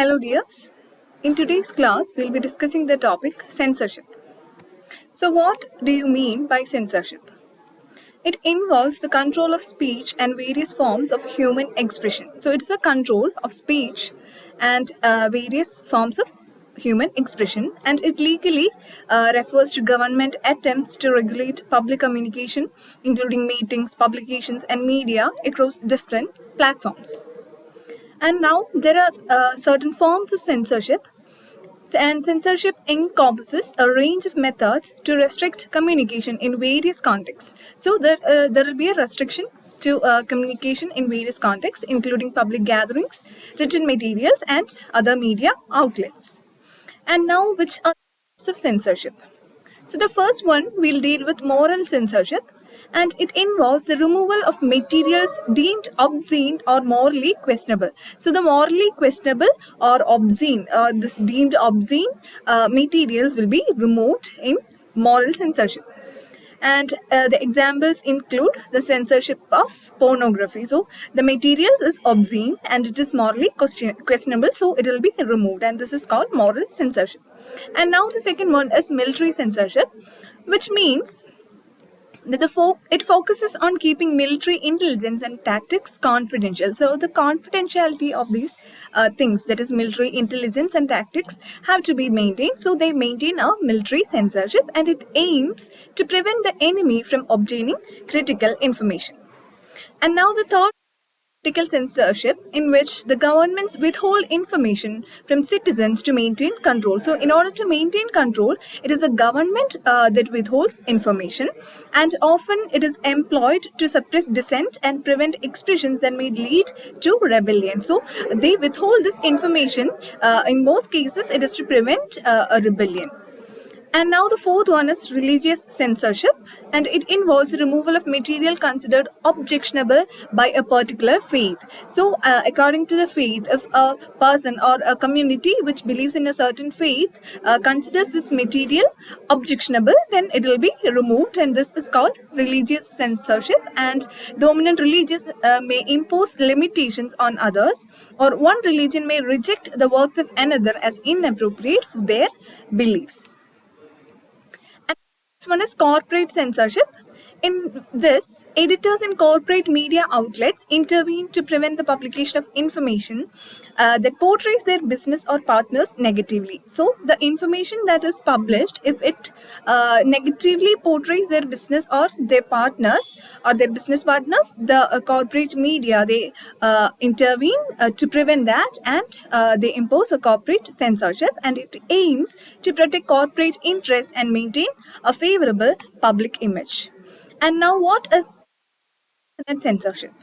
Hello, dears. In today's class, we'll be discussing the topic censorship. So, what do you mean by censorship? It involves the control of speech and various forms of human expression. So, it's a control of speech and various forms of human expression, and it legally refers to government attempts to regulate public communication, including meetings, publications, and media across different platforms. And now there are certain forms of censorship, and censorship encompasses a range of methods to restrict communication in various contexts. So there will be a restriction to communication in various contexts, including public gatherings, written materials, and other media outlets. And now, which are types of censorship? So the first one we'll deal with moral censorship, and it involves the removal of materials deemed obscene or morally questionable. So the morally questionable or obscene, this deemed obscene materials will be removed in moral censorship. And the examples include the censorship of pornography. So the materials is obscene and it is morally questionable, so it will be removed, and this is called moral censorship. And now the second one is military censorship, which means that it focuses on keeping military intelligence and tactics confidential. So the confidentiality of these things, that is military intelligence and tactics, have to be maintained. So they maintain a military censorship, and it aims to prevent the enemy from obtaining critical information. And now the third, political censorship, in which the governments withhold information from citizens to maintain control. So in order to maintain control, it is a government that withholds information, and often it is employed to suppress dissent and prevent expressions that may lead to rebellion. So they withhold this information. In most cases, it is to prevent a rebellion. And now the fourth one is religious censorship, and it involves the removal of material considered objectionable by a particular faith. So according to the faith, if a person or a community which believes in a certain faith considers this material objectionable, then it will be removed, and this is called religious censorship. And dominant religions may impose limitations on others, or one religion may reject the works of another as inappropriate for their beliefs. One is corporate censorship. In this, editors in corporate media outlets intervene to prevent the publication of information that portrays their business or partners negatively. So, the information that is published, if it negatively portrays their business or their partners or their business partners, the corporate media, they intervene to prevent that, and they impose a corporate censorship, and it aims to protect corporate interests and maintain a favorable public image. And now, what is internet censorship?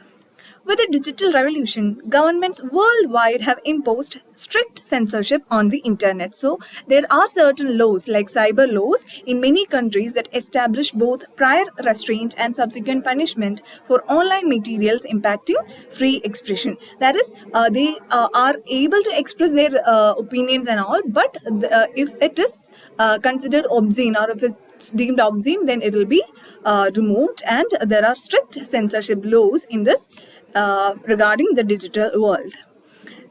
With the digital revolution, governments worldwide have imposed strict censorship on the internet. So, there are certain laws like cyber laws in many countries that establish both prior restraint and subsequent punishment for online materials impacting free expression. That is, they are able to express their opinions and all, but if it is considered obscene, or if it's deemed obscene, then it will be removed, and there are strict censorship laws in this regarding the digital world.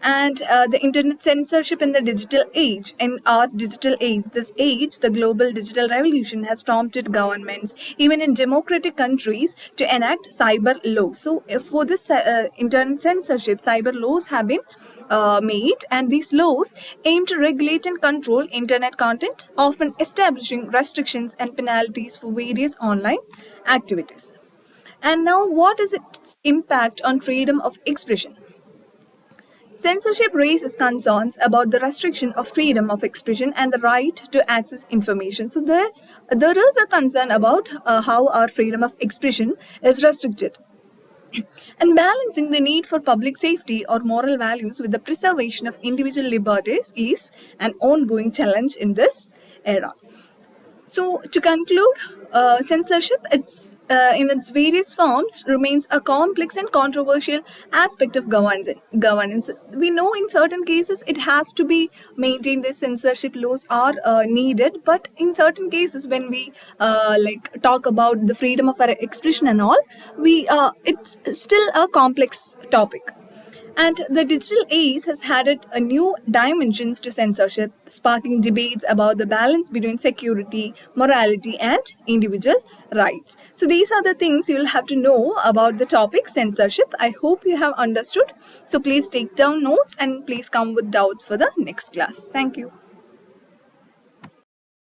And the internet censorship in the digital age, in our digital age, the global digital revolution has prompted governments, even in democratic countries, to enact cyber laws. So for this internet censorship, cyber laws have been made, and these laws aim to regulate and control internet content, often establishing restrictions and penalties for various online activities. And now, what is its impact on freedom of expression? Censorship raises concerns about the restriction of freedom of expression and the right to access information. So there is a concern about how our freedom of expression is restricted. And balancing the need for public safety or moral values with the preservation of individual liberties is an ongoing challenge in this era. So, to conclude, censorship, in its various forms, remains a complex and controversial aspect of governance. We know in certain cases it has to be maintained. The censorship laws are needed, but in certain cases, when we talk about the freedom of our expression and all, it's still a complex topic. And the digital age has added a new dimensions to censorship, sparking debates about the balance between security, morality, and individual rights. So these are the things you'll have to know about the topic censorship. I hope you have understood. So please take down notes and please come with doubts for the next class. Thank you.